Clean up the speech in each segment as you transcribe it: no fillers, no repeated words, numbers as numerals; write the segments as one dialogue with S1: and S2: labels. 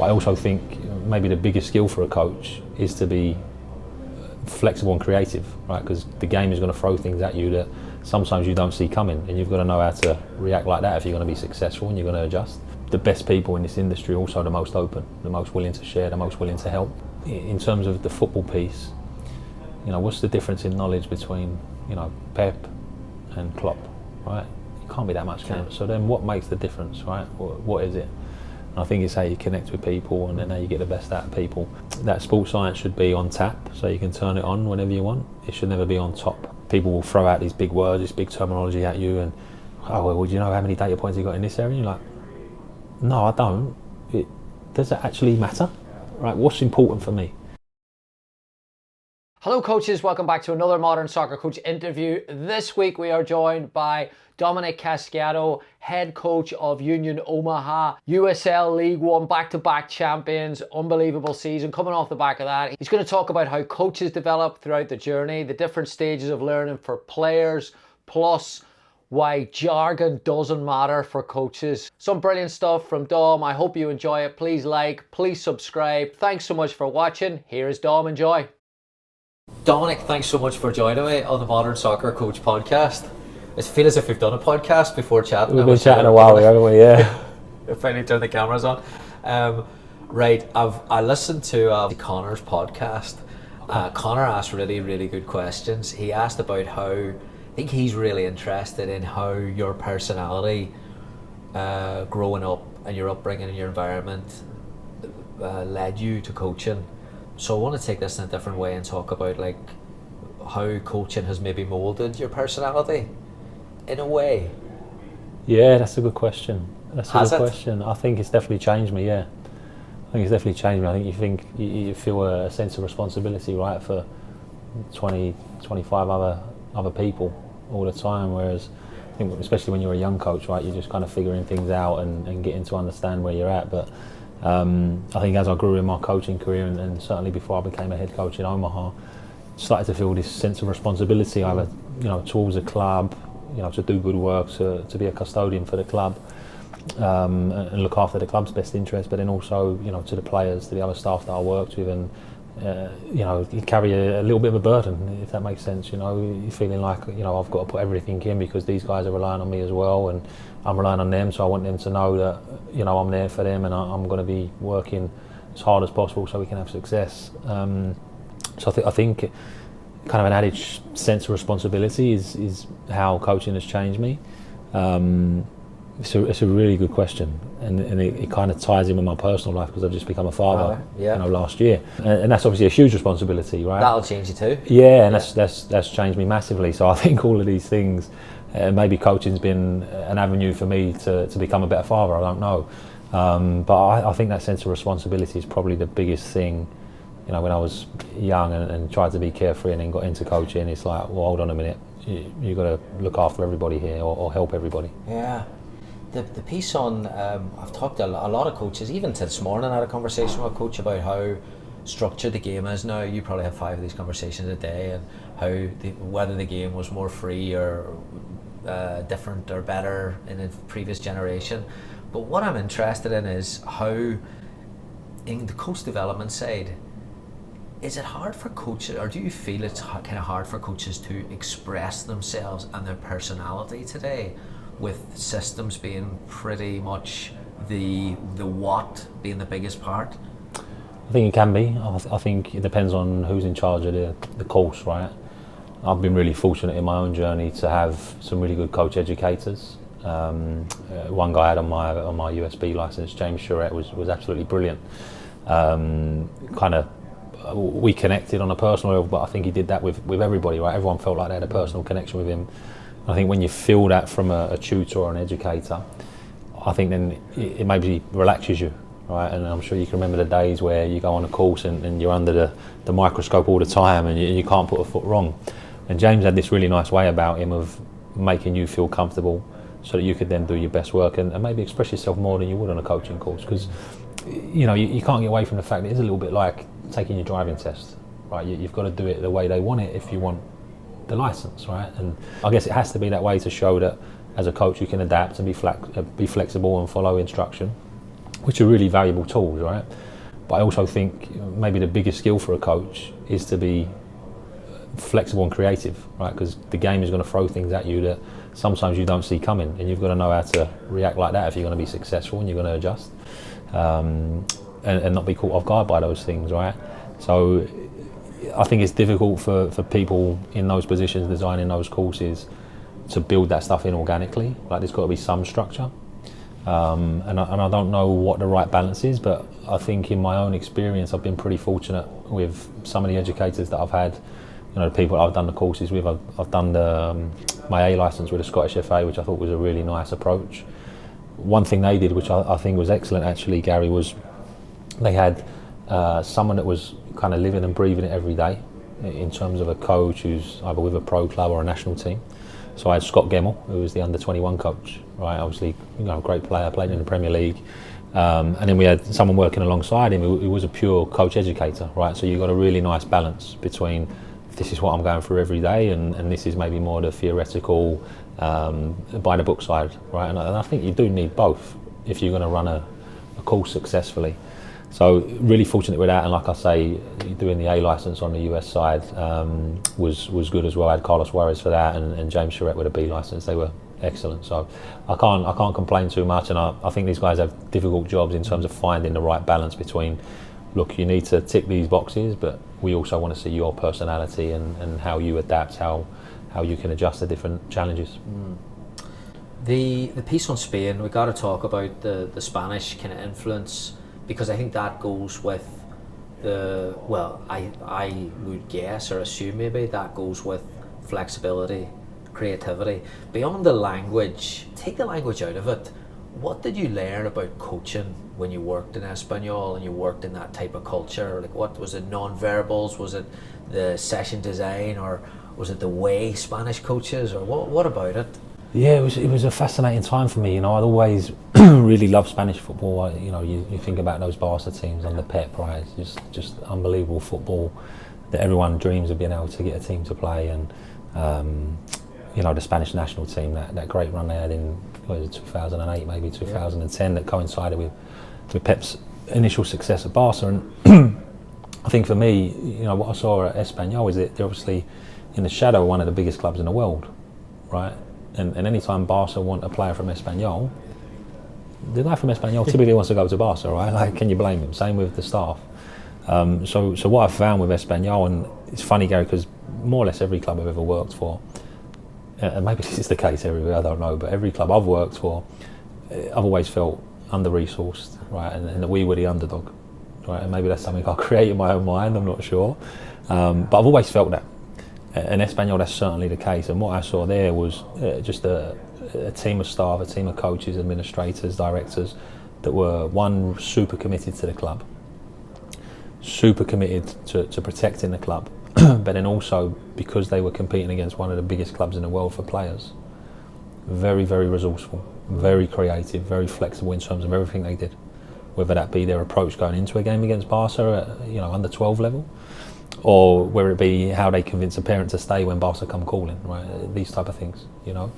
S1: But I also think maybe the biggest skill for a coach is to be flexible and creative, right? Because the game is going to throw things at you that sometimes you don't see coming, and you've got to know how to react like that if you're going to be successful, and you're going to adjust. The best people in this industry are also the most open, the most willing to share, the most willing to help. In terms of the football piece, what's the difference in knowledge between, Pep and Klopp, right? It can't be that much. So then what makes the difference, right? What is it? And I think it's how you connect with people, and then how you get the best out of people. That sports science should be on tap, so you can turn it on whenever you want. It should never be on top. People will throw out these big words, this big terminology at you, and, well, do you know how many data points you got in this area? And you're like, no, I don't. Does it actually matter? Right, what's important for me?
S2: Hello coaches, welcome back to another Modern Soccer Coach interview. This week we are joined by Dominic Casciato, head coach of Union Omaha, USL League One back-to-back champions, unbelievable season coming off the back of that. He's going to talk about how coaches develop throughout the journey, the different stages of learning for players, plus why jargon doesn't matter for coaches. Some brilliant stuff from Dom. I hope you enjoy it. Please like, please subscribe. Thanks so much for watching. Here is Dom. Enjoy. Dominic, thanks so much for joining me on the Modern Soccer Coach podcast. I feel as if we've done a podcast before chatting.
S1: We've been chatting a while, haven't we? Yeah.
S2: Finally turned the cameras on. Right, I listened to Connor's podcast. Connor asked really, really good questions. He asked about how, I think he's really interested in how your personality growing up and your upbringing and your environment led you to coaching. So I want to take this in a different way and talk about like how coaching has maybe moulded your personality in a way.
S1: Yeah, that's a good question.
S2: Has it?
S1: I think it's definitely changed me, yeah. I think it's definitely changed me. I think you feel a sense of responsibility, right, for 20, 25 other people all the time, whereas I think especially when you're a young coach, right, you're just kind of figuring things out and getting to understand where you're at. But I think as I grew in my coaching career, and certainly before I became a head coach in Omaha, started to feel this sense of responsibility either, towards the club, to do good work, to be a custodian for the club, and look after the club's best interest, but then also, to the players, to the other staff that I worked with, and you carry a little bit of a burden, if that makes sense. You're feeling like, I've got to put everything in because these guys are relying on me as well, and I'm relying on them, so I want them to know that, I'm there for them, and I'm going to be working as hard as possible so we can have success. So I think kind of an added sense of responsibility is how coaching has changed me. It's a really good question, and it kind of ties in with my personal life because I've just become a father, last year, and that's obviously a huge responsibility, right?
S2: That'll change you too.
S1: Yeah, and that's changed me massively. So I think all of these things, maybe coaching's been an avenue for me to become a better father. I don't know, but I think that sense of responsibility is probably the biggest thing. When I was young and tried to be carefree and then got into coaching, it's like, well, hold on a minute, you've got to look after everybody here or help everybody.
S2: Yeah. The piece on, I've talked to a lot of coaches, even this morning I had a conversation with a coach about how structured the game is now. You probably have 5 of these conversations a day, and how whether the game was more free or different or better in a previous generation. But what I'm interested in is how, in the coach development side, is it hard for coaches, or do you feel it's kind of hard for coaches to express themselves and their personality today, with systems being pretty much the what being the biggest part?
S1: I think it can be. I think it depends on who's in charge of the course, right? I've been really fortunate in my own journey to have some really good coach educators. One guy I had on my USB license, James Charette, was absolutely brilliant. We connected on a personal level, but I think he did that with everybody, right? Everyone felt like they had a personal connection with him. I think when you feel that from a tutor or an educator, I think then it maybe relaxes you, right? And I'm sure you can remember the days where you go on a course and you're under the microscope all the time, and you can't put a foot wrong. And James had this really nice way about him of making you feel comfortable so that you could then do your best work and maybe express yourself more than you would on a coaching course, because you can't get away from the fact that it's a little bit like taking your driving test, right? You've got to do it the way they want it if you want the license, right? And I guess it has to be that way to show that as a coach you can adapt and be flexible and follow instruction. which are really valuable tools, right? But I also think maybe the biggest skill for a coach is to be flexible and creative, right? Because the game is going to throw things at you that sometimes you don't see coming, and you've got to know how to react like that if you're going to be successful and you're going to adjust, and not be caught off guard by those things, right? So I think it's difficult for people in those positions designing those courses to build that stuff in organically. Like, there's got to be some structure, and I don't know what the right balance is, but I think in my own experience I've been pretty fortunate with some of the educators that I've had. You know, the people I've done the courses with. I've done my A licence with the Scottish FA, which I thought was a really nice approach. One thing they did, which I think was excellent actually, Gary, was they had someone that was kind of living and breathing it every day in terms of a coach who's either with a pro club or a national team. So I had Scott Gemmell, who was the under-21 coach, right? Obviously, you know, great player, played in the Premier League. And then we had someone working alongside him who was a pure coach educator, right? So you got a really nice balance between this is what I'm going through every day, and this is maybe more the theoretical, by the book side, right? And I think you do need both if you're going to run a course successfully. So really fortunate with that, and like I say, doing the A licence on the US side was good as well. I had Carlos Juarez for that, and James Charette with a B licence. They were excellent. So I can't complain too much, and I think these guys have difficult jobs in terms of finding the right balance between, look, you need to tick these boxes, but we also want to see your personality and how you adapt, how you can adjust to different challenges.
S2: The piece on Spain, we got to talk about the Spanish kind of influence, because I think that goes with I would guess or assume maybe that goes with flexibility, creativity. Beyond the language, take the language out of it. What did you learn about coaching when you worked in Espanyol and you worked in that type of culture? Like, what was it? Non-verbals? Was it the session design, or was it the way Spanish coaches, or what about it?
S1: Yeah, it was a fascinating time for me. You know, I'd always really loved Spanish football. You know, you think about those Barca teams under Pep, right? Just unbelievable football that everyone dreams of being able to get a team to play, and you know, the Spanish national team, that great run they had in 2008, maybe 2010, that coincided with Pep's initial success at Barca. And I think for me, you know, what I saw at Espanyol is that they're obviously in the shadow of one of the biggest clubs in the world, right? And any time Barca want a player from Espanyol, the guy from Espanyol typically wants to go to Barca, right? Like, can you blame him? Same with the staff. So what I've found with Espanyol, and it's funny, Gary, because more or less every club I've ever worked for, and maybe this is the case everywhere, I don't know, but every club I've worked for, I've always felt under-resourced, right? And that we were the underdog, right? And maybe that's something I create in my own mind, I'm not sure. But I've always felt that. And Espanyol, that's certainly the case. And what I saw there was just a team of staff, a team of coaches, administrators, directors that were, one, super committed to the club, super committed to protecting the club, but then also, because they were competing against one of the biggest clubs in the world for players, very, very resourceful, very creative, very flexible in terms of everything they did, whether that be their approach going into a game against Barca at, you know, under 12 level, or whether it be how they convince a parent to stay when Barca come calling, right? These type of things, you know.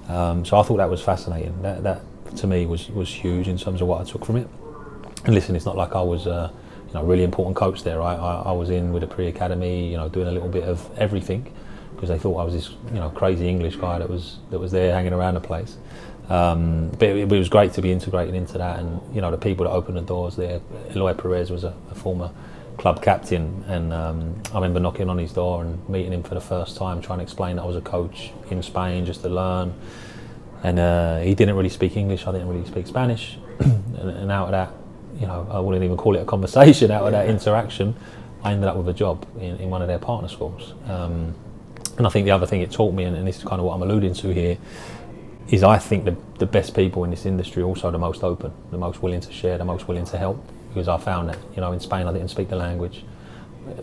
S1: So I thought that was fascinating. That to me was huge in terms of what I took from it. And listen, it's not like I was you know, really important coach there, right? I was in with a pre-academy, you know, doing a little bit of everything, because they thought I was this, you know, crazy English guy that was there hanging around the place. But it was great to be integrated into that, and you know, the people that opened the doors there. Eloy Perez was a former club captain, and I remember knocking on his door and meeting him for the first time, trying to explain that I was a coach in Spain just to learn. And he didn't really speak English, I didn't really speak Spanish, and out of that, you know, I wouldn't even call it a conversation. Out of that interaction, I ended up with a job in one of their partner schools. And I think the other thing it taught me, and this is kind of what I'm alluding to here, is I think the best people in this industry are also the most open, the most willing to share, the most willing to help. Because I found that, you know, in Spain I didn't speak the language,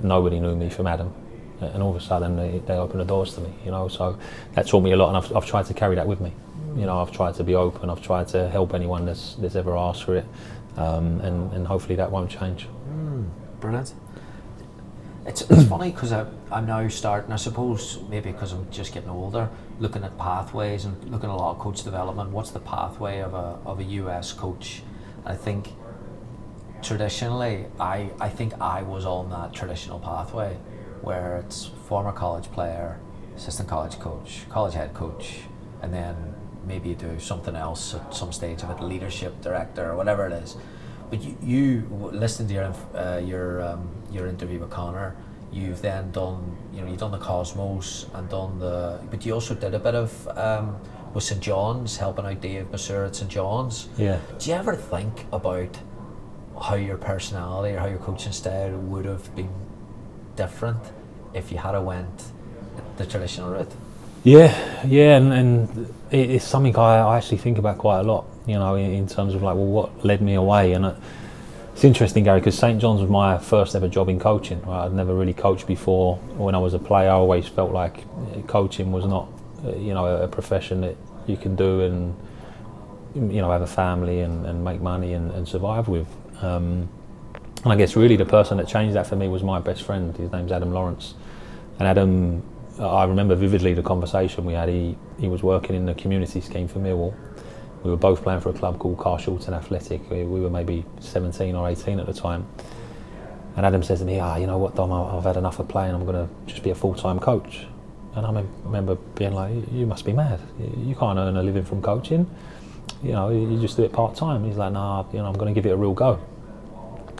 S1: nobody knew me from Adam, and all of a sudden they opened the doors to me, you know. So that taught me a lot, and I've tried to carry that with me. You know, I've tried to be open, I've tried to help anyone that's ever asked for it, and hopefully that won't change.
S2: Brilliant. It's funny because I'm now starting, I suppose maybe because I'm just getting older, looking at pathways and looking at a lot of coach development. What's the pathway of a US coach? I think
S3: traditionally, I think I was on that traditional pathway where it's former college player, assistant college coach, college head coach, and then maybe you do something else at some stage of it, leadership director or whatever it is. But you listening to your interview with Connor, you've then done, you've done the Cosmos and done but you also did a bit of with St John's, helping out Dave Masseur at St John's.
S1: Yeah.
S3: Do you ever think about how your personality or how your coaching style would have been different if you had went the traditional route?
S1: Yeah, and it's something I actually think about quite a lot, in terms of like, well, what led me away? And it's interesting, Gary, because St John's was my first ever job in coaching. Right? I'd never really coached before. When I was a player, I always felt like coaching was not, a profession that you can do and, have a family and make money and survive with. And I guess really the person that changed that for me was my best friend. His name's Adam Lawrence. And Adam, I remember vividly the conversation we had. He was working in the community scheme for Millwall. We were both playing for a club called Carshalton Athletic. We were maybe 17 or 18 at the time. And Adam says to me, you know what, Dom, I've had enough of playing. I'm going to just be a full-time coach. And I remember being like, you must be mad. You can't earn a living from coaching. You just do it part-time. He's like, nah, I'm going to give it a real go.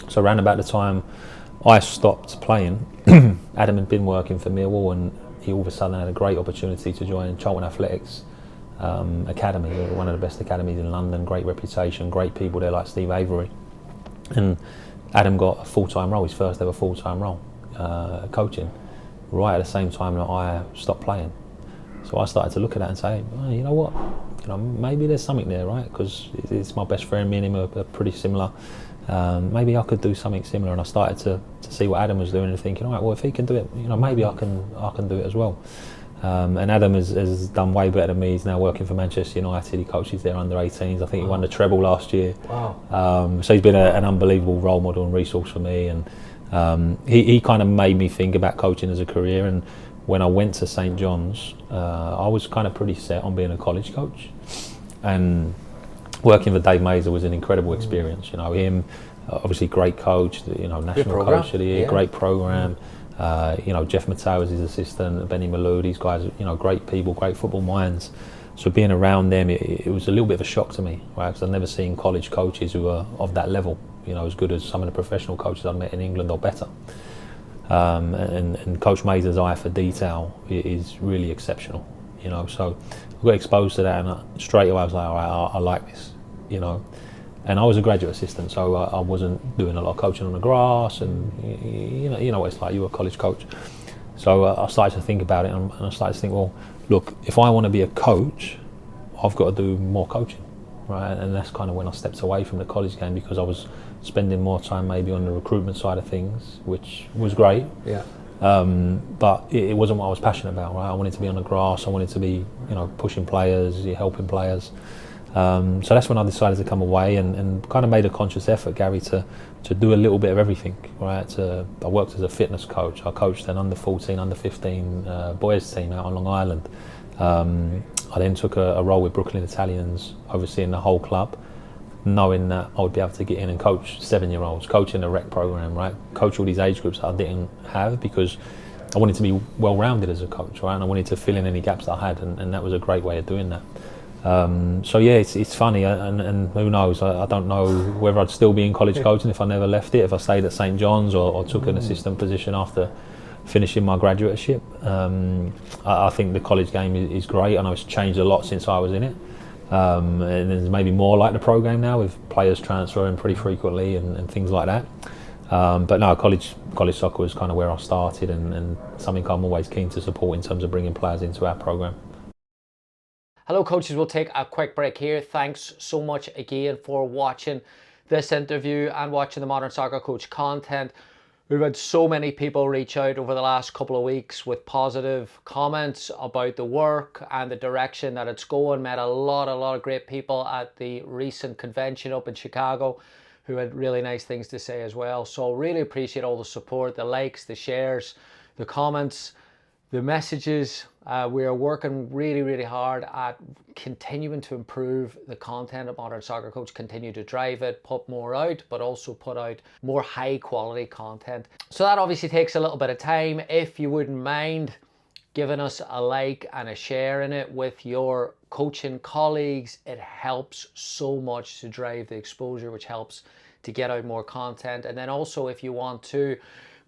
S1: So around about the time I stopped playing, Adam had been working for Millwall, and he all of a sudden had a great opportunity to join Charlton Athletics Academy, one of the best academies in London, great reputation, great people there like Steve Avery. And Adam got a full-time role, his first ever full-time role, coaching, right at the same time that I stopped playing. So I started to look at that and say, you know what, maybe there's something there, right? Because it's my best friend, me and him are pretty similar. Maybe I could do something similar. And I started to see what Adam was doing and thinking, all right, well, if he can do it, maybe I can do it as well. And Adam has done way better than me. He's now working for Manchester United. He coaches their under 18s. I think he won the treble last year.
S3: Wow.
S1: So he's been an unbelievable role model and resource for me. And he kind of made me think about coaching as a career. And when I went to St John's, I was kind of pretty set on being a college coach. And working for Dave Mazer was an incredible experience. Him, obviously great coach, national coach of the year, great program. Jeff Mateo was his assistant, Benny Malou, these guys, great people, great football minds. So being around them, it was a little bit of a shock to me, right? Because I've never seen college coaches who are of that level, as good as some of the professional coaches I've met in England or better. And Coach Mazer's eye for detail is really exceptional, So I got exposed to that, and straight away I was like, all right, I like this, And I was a graduate assistant, so I wasn't doing a lot of coaching on the grass, and you know what it's like. You're a college coach, so I started to think about it, and I started to think, well, look, if I want to be a coach, I've got to do more coaching, right? And that's kind of when I stepped away from the college game, because I was spending more time maybe on the recruitment side of things, which was great.
S3: Yeah.
S1: But it wasn't what I was passionate about, right? I wanted to be on the grass. I wanted to be, pushing players, helping players. So that's when I decided to come away and kind of made a conscious effort, Gary, to do a little bit of everything, right? I worked as a fitness coach. I coached an under 14, under 15 boys team out on Long Island. I then took a role with Brooklyn Italians, overseeing the whole club, knowing that I would be able to get in and coach 7-year-olds, coaching a rec program, right? Coach all these age groups that I didn't have, because I wanted to be well-rounded as a coach, right? And I wanted to fill in any gaps that I had, and that was a great way of doing that. So yeah, it's funny, and who knows, I don't know whether I'd still be in college coaching if I never left it, if I stayed at St John's or took an assistant position after finishing my graduateship. I think the college game is great. I know it's changed a lot since I was in it, and there's maybe more like the pro game now, with players transferring pretty frequently and things like that. But no, college soccer was kind of where I started, and something I'm always keen to support in terms of bringing players into our program.
S2: Hello coaches, we'll take a quick break here. Thanks so much again for watching this interview and watching the Modern Soccer Coach content. We've had so many people reach out over the last couple of weeks with positive comments about the work and the direction that it's going. Met a lot of great people at the recent convention up in Chicago who had really nice things to say as well. So really appreciate all the support, the likes, the shares, the comments, the messages, We are working really, really hard at continuing to improve the content of Modern Soccer Coach, continue to drive it, put more out, but also put out more high quality content. So that obviously takes a little bit of time. If you wouldn't mind giving us a like and a share in it with your coaching colleagues, it helps so much to drive the exposure, which helps to get out more content. And then also, if you want to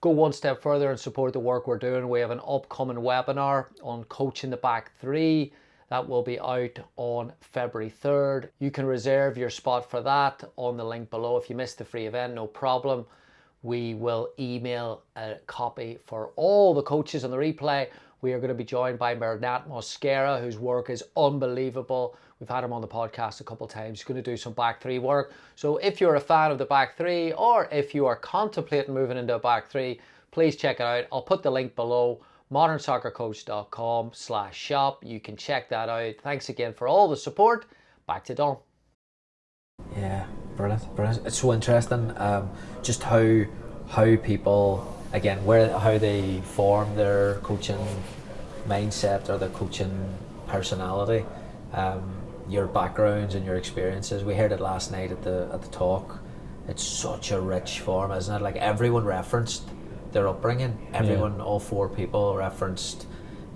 S2: go one step further and support the work we're doing, we have an upcoming webinar on coaching the back three that will be out on February 3rd. You can reserve your spot for that on the link below. If you missed the free event, no problem. We will email a copy for all the coaches on the replay. We are going to be joined by Bernat Mosquera, whose work is unbelievable. We've had him on the podcast a couple of times. He's going to do some back three work. So if you're a fan of the back three, or if you are contemplating moving into a back three, please check it out. I'll put the link below, modernsoccercoach.com/shop. You can check that out. Thanks again for all the support. Back to Dom.
S3: Yeah, brilliant, brilliant. It's so interesting, just how people, again, how they form their coaching mindset or their coaching personality, your backgrounds and your experiences. We heard it last night at the talk. It's such a rich form, isn't it? Like, everyone referenced their upbringing. Everyone, all four people referenced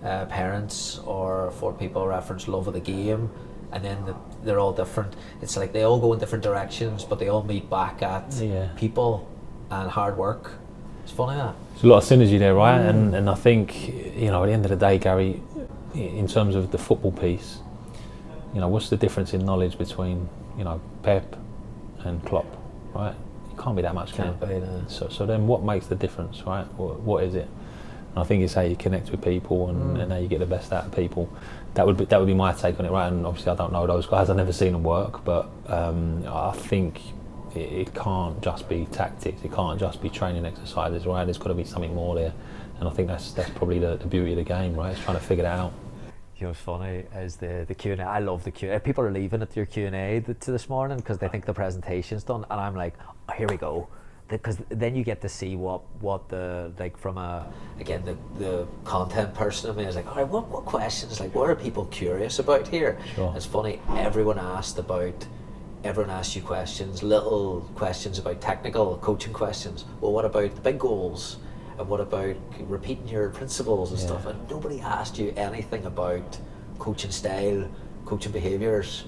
S3: parents, or four people referenced love of the game, and then they're all different. It's like they all go in different directions, but they all meet back at people and hard work. It's funny, that.
S1: There's a lot of synergy there, right? And I think, you know, at the end of the day, Gary, in terms of the football piece, you know, what's the difference in knowledge between, you know, Pep and Klopp, right? It can't be that much, can it? So then what makes the difference, right? What is it? And I think it's how you connect with people and how you get the best out of people. That would be my take on it, right? And obviously I don't know those guys, I've never seen them work, but I think it can't just be tactics, it can't just be training exercises, right? There's got to be something more there, and I think that's probably the beauty of the game, right? It's trying to figure that out.
S3: You know what's funny is the Q&A. I love the Q&A. People are leaving at your Q&A this morning because they think the presentation's done, and I'm like, oh, here we go. Because then you get to see what the, like, from the content person in me is like, all right, what questions, like, what are people curious about here?
S1: Sure.
S3: It's funny, everyone asked you questions, little questions about technical coaching questions. Well, what about the big goals? And what about repeating your principles and stuff? And nobody asked you anything about coaching style, coaching behaviours,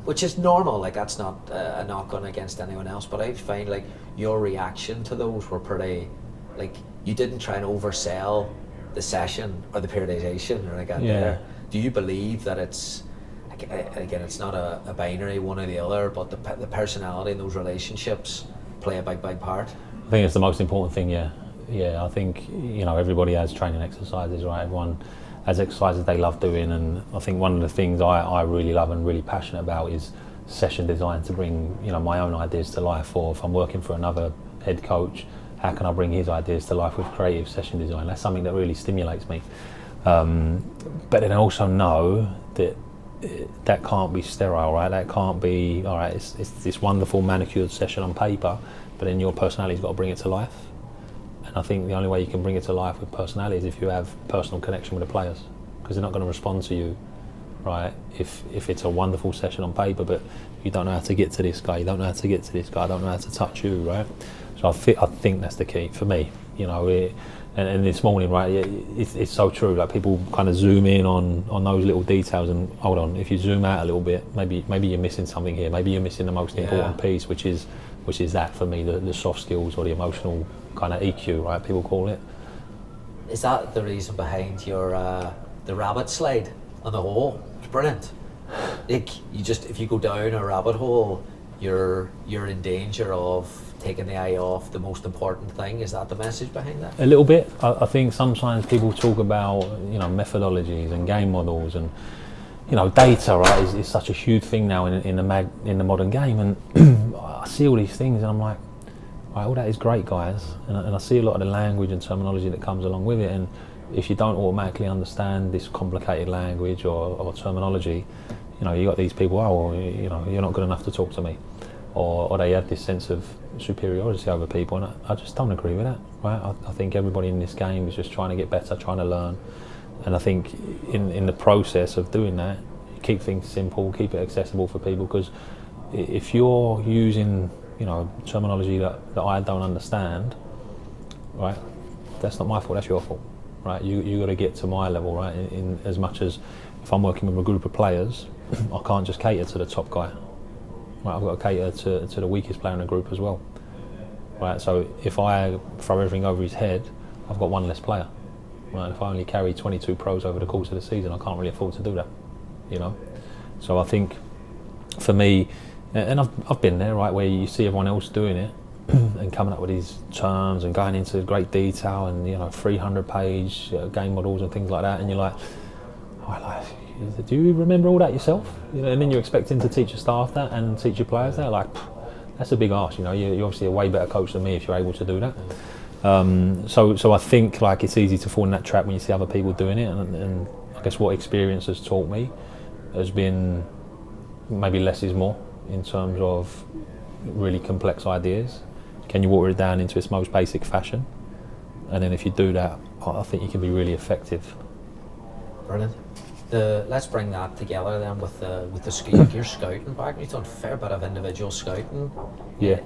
S3: which is normal. Like, that's not a knock on against anyone else, but I find like your reaction to those were pretty, like, you didn't try and oversell the session or the periodization or like that there. Do you believe that it's, again, it's not a binary, one or the other, but the personality and those relationships play a big part?
S1: I think it's the most important thing, I think, you know, everybody has training exercises, right? Everyone has exercises they love doing, and I think one of the things I really love and really passionate about is session design, to bring, you know, my own ideas to life. Or if I'm working for another head coach, how can I bring his ideas to life with creative session design? That's something that really stimulates me. But then I also know that can't be sterile, right? That can't be, all right, it's this wonderful manicured session on paper, but then your personality's got to bring it to life. And I think the only way you can bring it to life with personality is if you have personal connection with the players, because they're not going to respond to you, right? If it's a wonderful session on paper, but you don't know how to get to this guy, you don't know how to get to this guy, I don't know how to touch you, right? So I think that's the key for me, you know. And this morning, right, it's so true. Like, people kind of zoom in on those little details, and hold on, if you zoom out a little bit, maybe you're missing something here. Maybe you're missing the most important piece, which is that for me, the soft skills or the emotional kind of EQ, right? People call it.
S3: Is that the reason behind your the rabbit slide on the hole? It's brilliant. Like, if you go down a rabbit hole, you're in danger of taking the eye off the most important thing. Is that the message behind that? A
S1: little bit. I think sometimes people talk about, you know, methodologies and game models, and, you know, data, right, is such a huge thing now in the modern game, and I see all these things and I'm like, right, all that is great, guys, and I see a lot of the language and terminology that comes along with it, and if you don't automatically understand this complicated language or terminology, you know, you got these people, oh, well, you know, you're not good enough to talk to me, or they have this sense of superiority over people, and I just don't agree with that, right? I think everybody in this game is just trying to get better, trying to learn, And I think in the process of doing that, keep things simple, keep it accessible for people, because if you're using, you know, terminology that I don't understand, right, that's not my fault, that's your fault, right? You got to get to my level, right? In as much as if I'm working with a group of players, I can't just cater to the top guy, right? I've got to cater to the weakest player in the group as well, right? So if I throw everything over his head, I've got one less player, right? If I only carry 22 pros over the course of the season, I can't really afford to do that, you know? So I think for me, and I've been there, right, where you see everyone else doing it and coming up with these terms and going into great detail and, you know, 300-page game models and things like that, and you're like, do you remember all that yourself? You know, and then you're expecting to teach your staff that and teach your players that. Like, that's a big ask. You know, you're obviously a way better coach than me if you're able to do that. So I think, like, it's easy to fall in that trap when you see other people doing it, and I guess what experience has taught me has been maybe less is more in terms of really complex ideas. Can you water it down into its most basic fashion? And then if you do that, I think you can be really effective.
S3: Brilliant. Let's bring that together then with the your scouting back. You've done a fair bit of individual scouting.
S1: Yeah.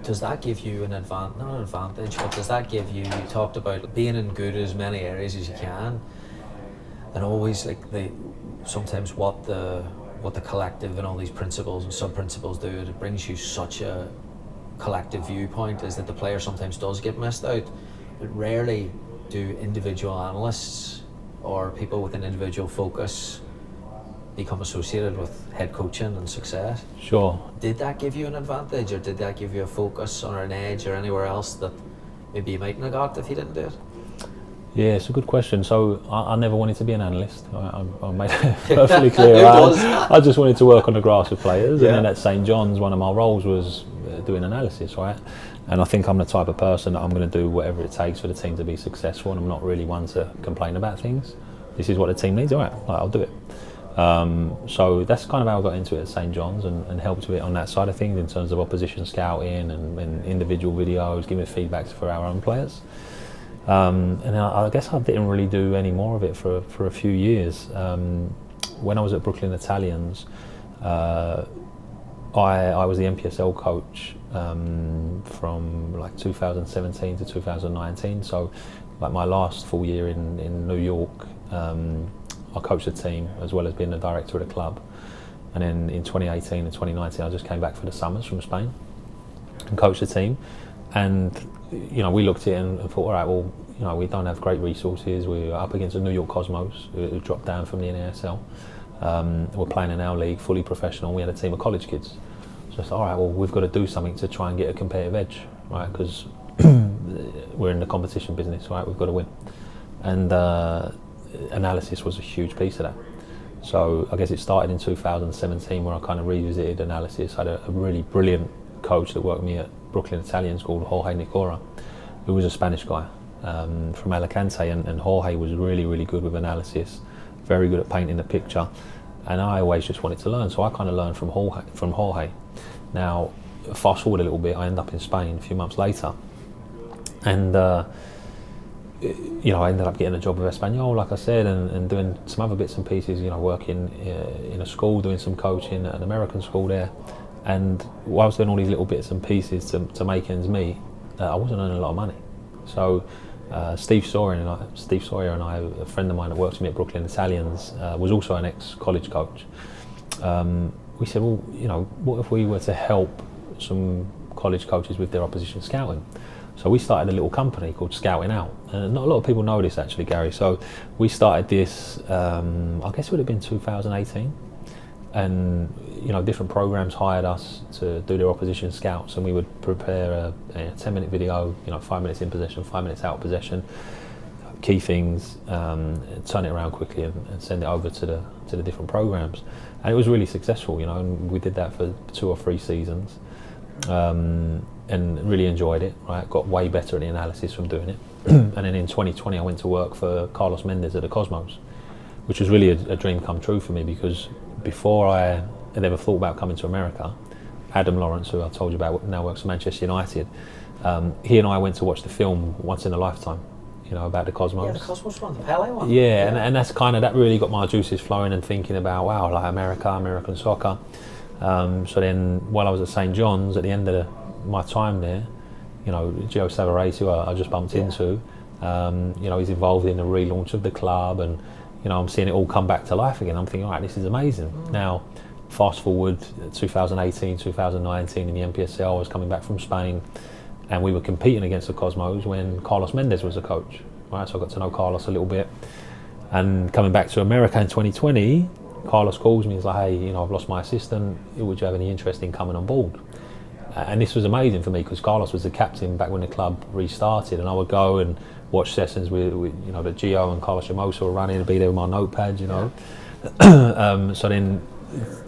S3: Does that give you not an advantage, but does that give you talked about being in good as many areas as you can, and always like sometimes what the collective and all these principles and sub-principles do, it brings you such a collective viewpoint, is that the player sometimes does get missed out, but rarely do individual analysts or people with an individual focus become associated with head coaching and success.
S1: Sure.
S3: Did that give you an advantage, or did that give you a focus or an edge or anywhere else that maybe you mightn't have got if you didn't do it?
S1: Yeah, it's a good question. So I never wanted to be an analyst. I made it perfectly clear. I just wanted to work on the grass with players, and then at St. John's, one of my roles was doing analysis, right? And I think I'm the type of person that I'm going to do whatever it takes for the team to be successful, and I'm not really one to complain about things. This is what the team needs, all right, I'll do it. So that's kind of how I got into it at St. John's, and helped with it on that side of things in terms of opposition scouting and individual videos, giving feedbacks for our own players. And I guess I didn't really do any more of it for a few years. When I was at Brooklyn Italians, I was the NPSL coach from like 2017 to 2019. So like my last full year in New York, I coached the team as well as being the director of the club. And then in 2018 and 2019, I just came back for the summers from Spain and coached the team. And you know, we looked at it and thought, all right, well, you know, we don't have great resources. We're up against the New York Cosmos, who dropped down from the NASL. We're playing in our league, fully professional. We had a team of college kids. So I thought, all right, well, we've got to do something to try and get a competitive edge, right? Because we're in the competition business, right? We've got to win. And analysis was a huge piece of that. So I guess it started in 2017 where I kind of revisited analysis. I had a really brilliant coach that worked with me at Brooklyn Italians called Jorge Nicora, who was a Spanish guy from Alicante, and Jorge was really, really good with analysis, very good at painting the picture, and I always just wanted to learn, so I kind of learned from Jorge. Now, fast forward a little bit, I ended up in Spain a few months later, and you know, I ended up getting a job with Espanyol, like I said, and doing some other bits and pieces, you know, working in a school, doing some coaching at an American school there. And while I was doing all these little bits and pieces to make ends meet, I wasn't earning a lot of money. So Steve Sawyer and I, a friend of mine that works with me at Brooklyn Italians, was also an ex-college coach. We said, well, you know, what if we were to help some college coaches with their opposition scouting? So we started a little company called Scouting Out. And not a lot of people know this actually, Gary. So we started this, I guess it would have been 2018. And you know, different programs hired us to do their opposition scouts, and we would prepare a 10-minute video, you know, 5 minutes in possession, 5 minutes out of possession, key things, turn it around quickly and send it over to the different programs. And it was really successful, you know, and we did that for 2 or 3 seasons, and really enjoyed it, right? Got way better at the analysis from doing it. And then in 2020 I went to work for Carlos Mendes at the Cosmos, which was really a dream come true for me, because before I had ever thought about coming to America, Adam Lawrence, who I told you about, now works for Manchester United, he and I went to watch the film Once in a Lifetime about the Cosmos.
S3: Yeah, the Cosmos one, the Pele one.
S1: Yeah, and that's kind of, that really got my juices flowing and thinking about, wow, like American soccer. So then while I was at St John's, at the end of my time there, Gio Savarese, who I just bumped into, he's involved in the relaunch of the club, and I'm seeing it all come back to life again. I'm thinking, all right, this is amazing. Now, fast forward 2018, 2019 in the NPSL, I was coming back from Spain, and we were competing against the Cosmos when Carlos Mendes was the coach. Right, so I got to know Carlos a little bit, and coming back to America in 2020, Carlos calls me. He's like, hey, I've lost my assistant. Would you have any interest in coming on board? And this was amazing for me because Carlos was the captain back when the club restarted, and I would go and watch sessions with that Gio and Carlos Hermoso were running, and be there with my notepad, So then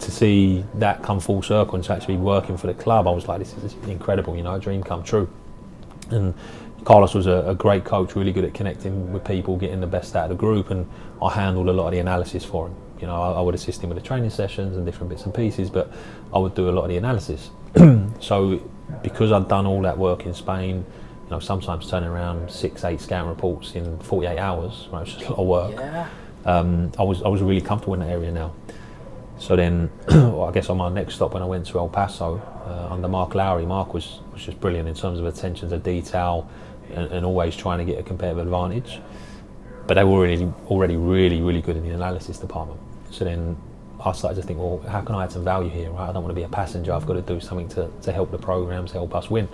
S1: to see that come full circle and to actually be working for the club, I was like, this is incredible, a dream come true. And Carlos was a great coach, really good at connecting with people, getting the best out of the group, and I handled a lot of the analysis for him. I would assist him with the training sessions and different bits and pieces, but I would do a lot of the analysis. So because I'd done all that work in Spain, sometimes turning around 6-8 scout reports in 48 hours, right, it's just a lot of work.
S3: Yeah.
S1: I was really comfortable in that area now. So then, I guess on my next stop when I went to El Paso, under Mark Lowry, Mark was just brilliant in terms of attention to detail and always trying to get a competitive advantage. But they were already really, really good in the analysis department. So then I started to think, well, how can I add some value here, right? I don't want to be a passenger, I've got to do something to help the programs, help us win.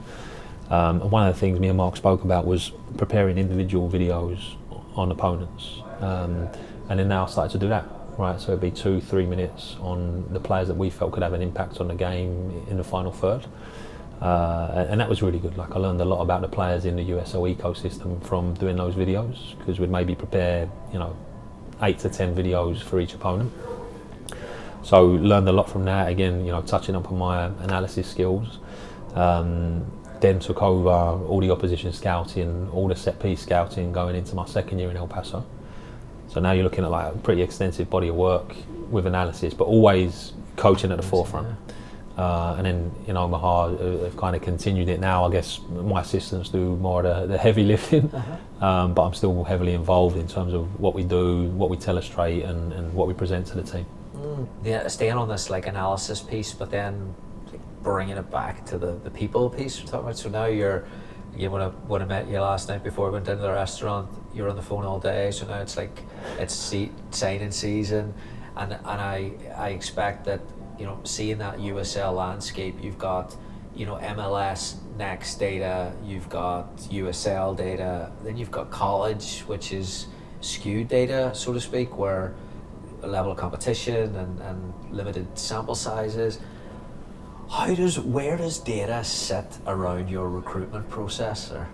S1: And one of the things me and Mark spoke about was preparing individual videos on opponents. And then now I started to do that. Right, so it'd be 2-3 minutes on the players that we felt could have an impact on the game in the final third, and that was really good. Like, I learned a lot about the players in the USL ecosystem from doing those videos, because we'd maybe prepare 8 to 10 videos for each opponent. So learned a lot from that. Again, touching up on my analysis skills. Then took over all the opposition scouting, all the set piece scouting going into my second year in El Paso. So now you're looking at like a pretty extensive body of work with analysis, but always coaching at the forefront. And then in Omaha, I've kind of continued it now. I guess my assistants do more of the heavy lifting, but I'm still heavily involved in terms of what we do, what we illustrate, and what we present to the team.
S3: Yeah, staying on this like analysis piece, but then bringing it back to the people piece we're talking about. So now when I met you last night before we went into the restaurant, you were on the phone all day. So now it's like signing season, and I expect that seeing that USL landscape, you've got MLS next data, you've got USL data, then you've got college, which is skewed data, so to speak, where a level of competition and limited sample sizes. Where does data sit around your recruitment process? Or?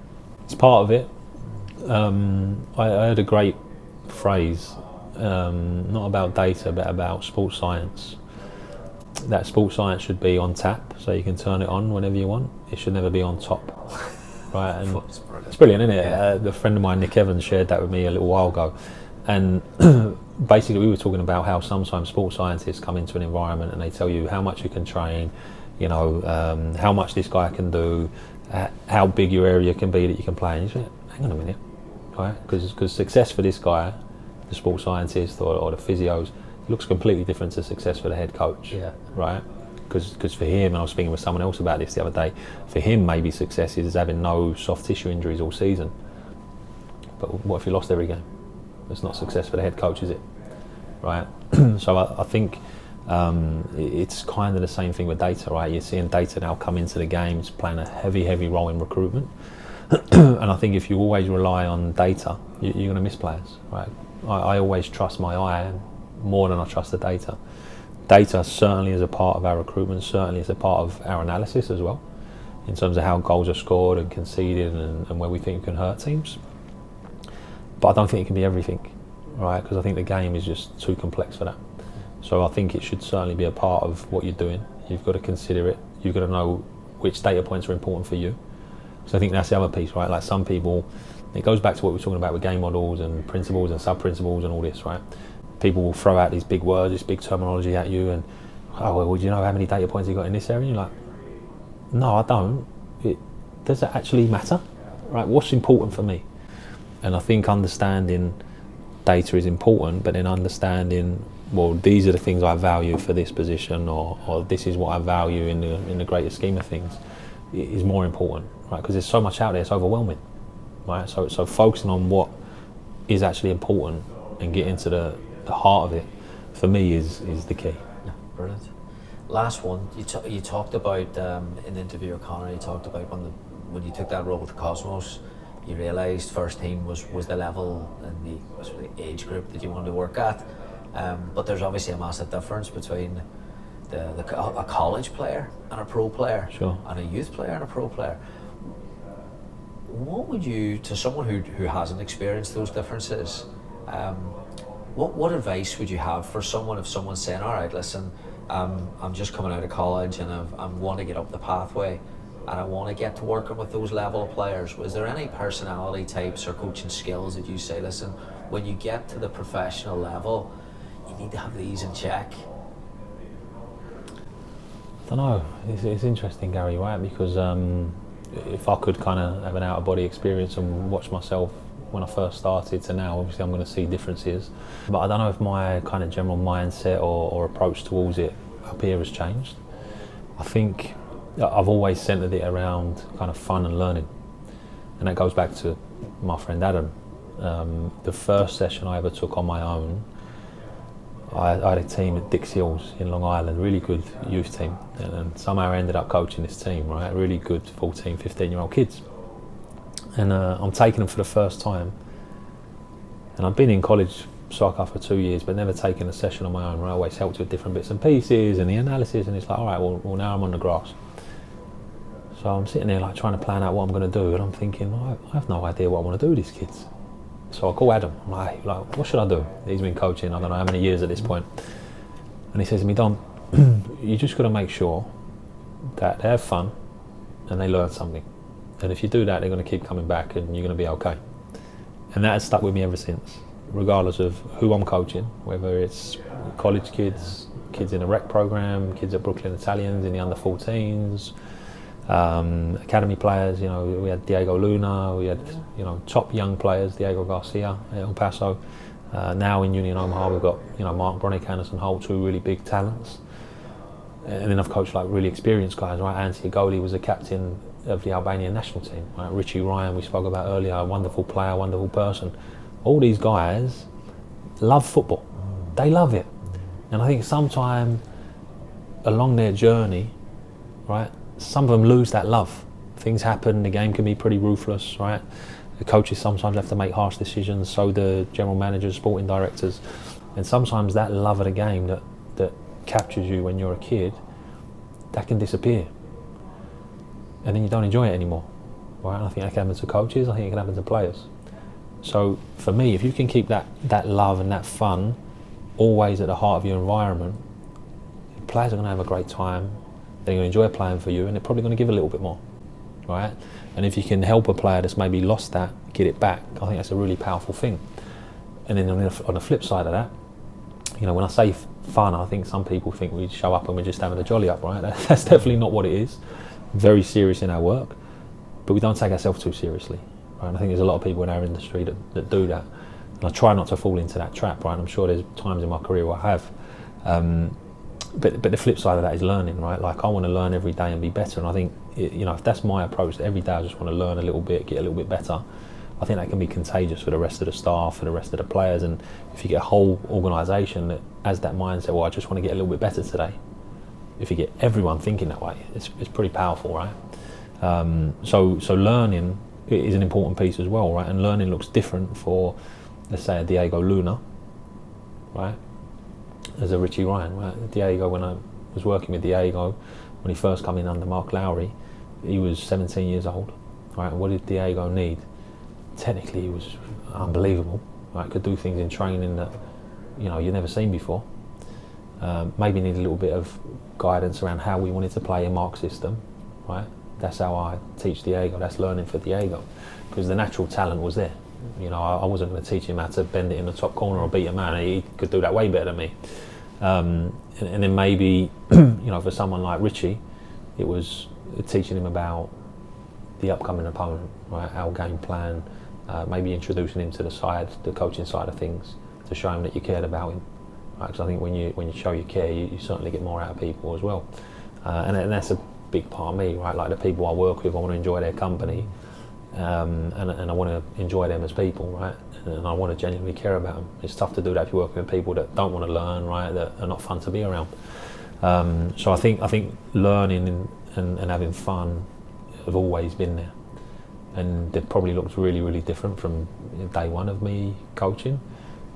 S1: It's part of it. I heard a great phrase, not about data, but about sports science. That sports science should be on tap, so you can turn it on whenever you want. It should never be on top, right? And it's brilliant, isn't it?
S3: Yeah.
S1: A friend of mine, Nick Evans, shared that with me a little while ago, and basically we were talking about how sometimes sports scientists come into an environment and they tell you how much you can train, how much this guy can do, how big your area can be that you can play. And you say, hang on a minute, right? Because success for this guy, the sports scientist or the physios, looks completely different to success for the head coach, right? Because for him, and I was speaking with someone else about this the other day, for him maybe success is having no soft tissue injuries all season. But what if you lost every game? It's not success for the head coach, is it? Right? So I think it's kind of the same thing with data, right? You're seeing data now come into the games, playing a heavy role in recruitment. And I think if you always rely on data, you're going to miss players, right? I always trust my eye more than I trust the data. Data certainly is a part of our recruitment, certainly is a part of our analysis as well, in terms of how goals are scored and conceded and where we think we can hurt teams. But I don't think it can be everything, right? Because I think the game is just too complex for that. So I think it should certainly be a part of what you're doing. You've got to consider it. You've got to know which data points are important for you. So I think that's the other piece, right? Like some people, it goes back to what we were talking about with game models and principles and sub-principles and all this, right? People will throw out these big words, this big terminology at you and, oh, well, do you know how many data points you got in this area? And you're like, no, I don't. Does it actually matter? Right? What's important for me? And I think understanding data is important, but then understanding, well, these are the things I value for this position, or this is what I value in the greater scheme of things, is more important, right? Because there's so much out there, it's overwhelming, right? So focusing on what is actually important and getting to the heart of it, for me, is the key.
S3: Yeah, brilliant. Last one, you talked about in the interview with Connor, you talked about when you took that role with the Cosmos, you realised first team was the level and the age group that you wanted to work at. But there's obviously a massive difference between a college player and a pro player,
S1: sure,
S3: and a youth player and a pro player. What would you, to someone who hasn't experienced those differences, what advice would you have for someone if someone's saying, all right, listen, I'm just coming out of college and I want to get up the pathway and I want to get to working with those level of players? Was there any personality types or coaching skills that you say, listen, when you get to the professional level, you need to have these in check?
S1: I don't know, it's interesting, Gary, right? Because if I could kind of have an out-of-body experience and watch myself when I first started to now, obviously I'm going to see differences. But I don't know if my kind of general mindset or approach towards it up here has changed. I think I've always centred it around kind of fun and learning. And that goes back to my friend Adam. The first session I ever took on my own, I had a team at Dix Hills in Long Island, really good youth team. And somehow I ended up coaching this team, right? Really good 14, 15-year-old kids. And I'm taking them for the first time. And I've been in college soccer for 2 years, but never taken a session on my own. I always helped with different bits and pieces and the analysis, and it's like, all right, well now I'm on the grass. So I'm sitting there like trying to plan out what I'm going to do, and I'm thinking, well, I have no idea what I want to do with these kids. So I call Adam, I'm like, what should I do? He's been coaching, I don't know how many years at this point. And he says to me, Dom, you just got to make sure that they have fun and they learn something. And if you do that, they're going to keep coming back and you're going to be okay. And that has stuck with me ever since, regardless of who I'm coaching, whether it's college kids, kids in a rec program, kids at Brooklyn Italians in the under 14s, academy players. You know, we had Diego Luna, we had, you know, top young players, Diego Garcia at El Paso. Now in Union Omaha, we've got, you know, Mark Bronick, Anderson Holt, two really big talents. And then I've coached like really experienced guys, right? Antti Agoli was the captain of the Albanian national team, right? Richie Ryan, we spoke about earlier, a wonderful player, wonderful person. All these guys love football. They love it. And I think sometime along their journey, right, some of them lose that love. Things happen, the game can be pretty ruthless, right? The coaches sometimes have to make harsh decisions, so the general managers, sporting directors. And sometimes that love of the game that captures you when you're a kid, that can disappear. And then you don't enjoy it anymore, right? And I think that can happen to coaches, I think it can happen to players. So for me, if you can keep that love and that fun always at the heart of your environment, players are going to have a great time, they're going to enjoy playing for you, and they're probably going to give a little bit more, right? And if you can help a player that's maybe lost that, get it back, I think that's a really powerful thing. And then on the flip side of that, you know, when I say fun, I think some people think we show up and we're just having a jolly up, right? That's definitely not what it is. Very serious in our work, but we don't take ourselves too seriously, right? And I think there's a lot of people in our industry that do that, and I try not to fall into that trap, right? And I'm sure there's times in my career where I have, but the flip side of that is learning, right? Like I want to learn every day and be better, and I think you know, if that's my approach, that every day I just want to learn a little bit, get a little bit better, I think that can be contagious for the rest of the staff, for the rest of the players. And if you get a whole organisation that has that mindset, well, I just want to get a little bit better today, if you get everyone thinking that way, it's pretty powerful, right? So learning is an important piece as well, right? And learning looks different for, let's say, a Diego Luna, right, as a Richie Ryan, right? Diego, when I was working with Diego, when he first came in under Mark Lowry, he was 17 years old, right? And what did Diego need? Technically, he was unbelievable, right? Could do things in training that, you know, you've never seen before. Maybe need a little bit of guidance around how we wanted to play a mark system, right? That's how I teach Diego, that's learning for Diego, because the natural talent was there. You know, I wasn't going to teach him how to bend it in the top corner or beat a man. He could do that way better than me. And then maybe, you know, for someone like Richie, it was teaching him about the upcoming opponent, right? Our game plan, maybe introducing him to the coaching side of things, to show him that you cared about him. Right? Because I think when you show you care, you certainly get more out of people as well. And that's a big part of me, right? Like the people I work with, I want to enjoy their company, and I want to enjoy them as people, right? And I want to genuinely care about them. It's tough to do that if you're working with people that don't want to learn, right? That are not fun to be around. So I think learning and having fun have always been there, and it probably looks really, really different from day one of me coaching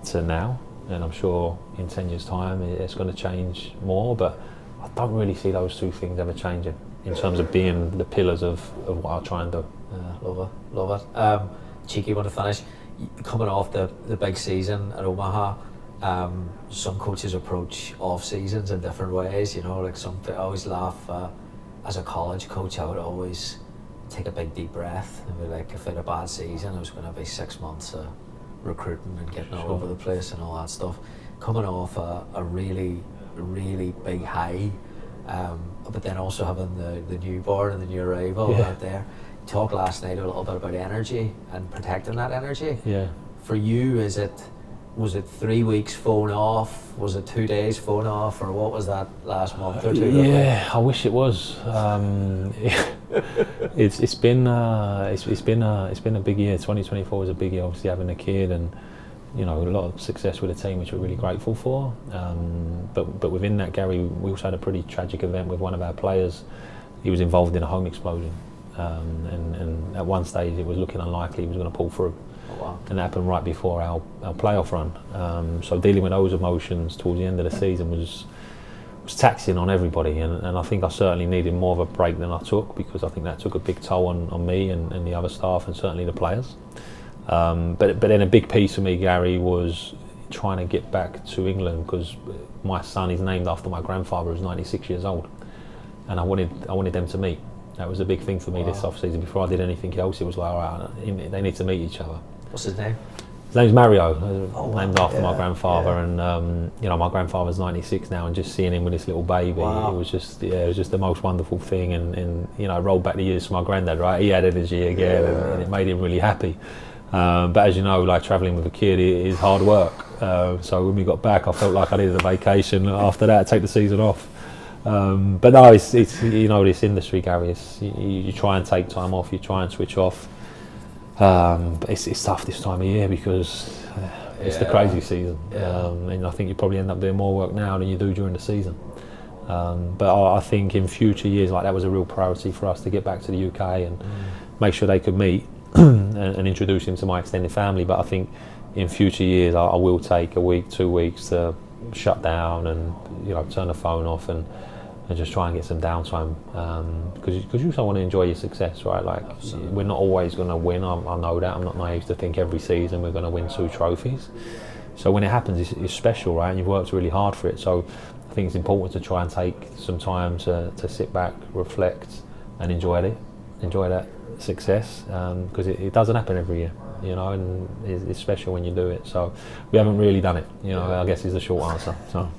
S1: to now. And I'm sure in 10 years' time it's going to change more, but I don't really see those two things ever changing in terms of being the pillars of what I try and do.
S3: Love it. Cheeky one to finish. Coming off the big season at Omaha, some coaches approach off seasons in different ways. You know, like I always laugh. As a college coach, I would always take a big deep breath and be like, if I had a bad season, it was going to be 6 months of recruiting and getting all over the place and all that stuff. Coming off a really, really big high, but then also having the newborn and the new arrival out there. You talked last night a little bit about energy and protecting that energy.
S1: Yeah.
S3: For you, was it 3 weeks phone off? Was it 2 days phone off, or what was that last month or two?
S1: Yeah, I wish it was. It's been a big year. 2024 was a big year, obviously having a kid, and you know, a lot of success with the team, which we're really grateful for. But within that, Gary, we also had a pretty tragic event with one of our players. He was involved in a home explosion, and at one stage it was looking unlikely he was going to pull through.
S3: Wow.
S1: And that happened right before our playoff run. So dealing with those emotions towards the end of the season was taxing on everybody, and I think I certainly needed more of a break than I took, because I think that took a big toll on me and the other staff, and certainly the players. But then a big piece of me, Gary, was trying to get back to England, because my son is named after my grandfather, who's 96 years old, and I wanted them to meet. That was a big thing for me this off-season. Before I did anything else, it was like, all right, they need to meet each other.
S3: What's his name?
S1: His name's Mario, named after my grandfather, and you know, my grandfather's 96 now, and just seeing him with this little baby, it was just the most wonderful thing. And you know, I rolled back the years for my granddad, right? He had energy again, and it made him really happy. But as you know, like travelling with a kid is hard work. So when we got back, I felt like I needed a vacation after that, take the season off. But no, it's you know, this industry, Gary, you try and take time off, you try and switch off. But it's tough this time of year, because it's the crazy season, and I think you probably end up doing more work now than you do during the season. But I think in future years, like, that was a real priority for us to get back to the UK and make sure they could meet and introduce him to my extended family. But I think in future years, I will take a week, 2 weeks to shut down and, you know, turn the phone off and just try and get some downtime, because you also want to enjoy your success, right? Like, absolutely. We're not always going to win. I know that. I'm not naive to think every season we're going to win 2 trophies. So when it happens, it's special, right? And you've worked really hard for it. So I think it's important to try and take some time to sit back, reflect, and enjoy that success, because it doesn't happen every year, you know, and it's special when you do it. So we haven't really done it, you know. I guess is the short answer. So.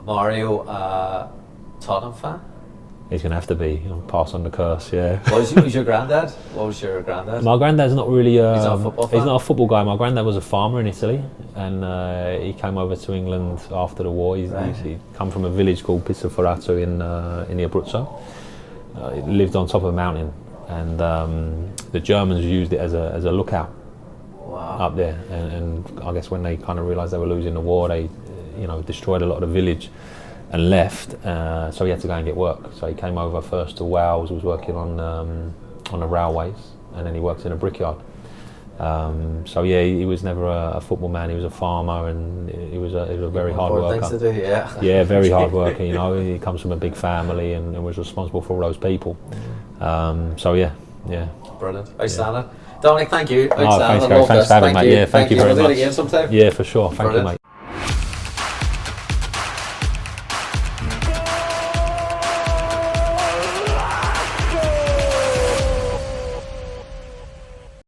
S3: Mario, Tottenham fan?
S1: He's going to have to be, you know, pass on the curse, yeah.
S3: Who's your granddad? What was your granddad?
S1: My granddad's not really
S3: he's not a football fan?
S1: He's not a football guy. My granddad was a farmer in Italy, and he came over to England after the war. He'd come from a village called Pissaforato in the Abruzzo. He lived on top of a mountain, and the Germans used it as a lookout up there, and I guess when they kind of realised they were losing the war, they, you know, destroyed a lot of the village and left, so he had to go and get work. So he came over first to Wales, was working on the railways, and then he worked in a brickyard. So yeah, he was never a football man. He was a farmer, and he was a very hard worker.
S3: Things to do,
S1: yeah, very hard worker. You know, he comes from a big family and was responsible for all those people. So yeah.
S3: Brilliant. Outstanding. Dominic, thank you.
S1: Thanks, Gary. Thanks for having me, mate. Yeah, thank you very much.
S3: We'll do it again sometime.
S1: Yeah, for sure. Thank you, mate.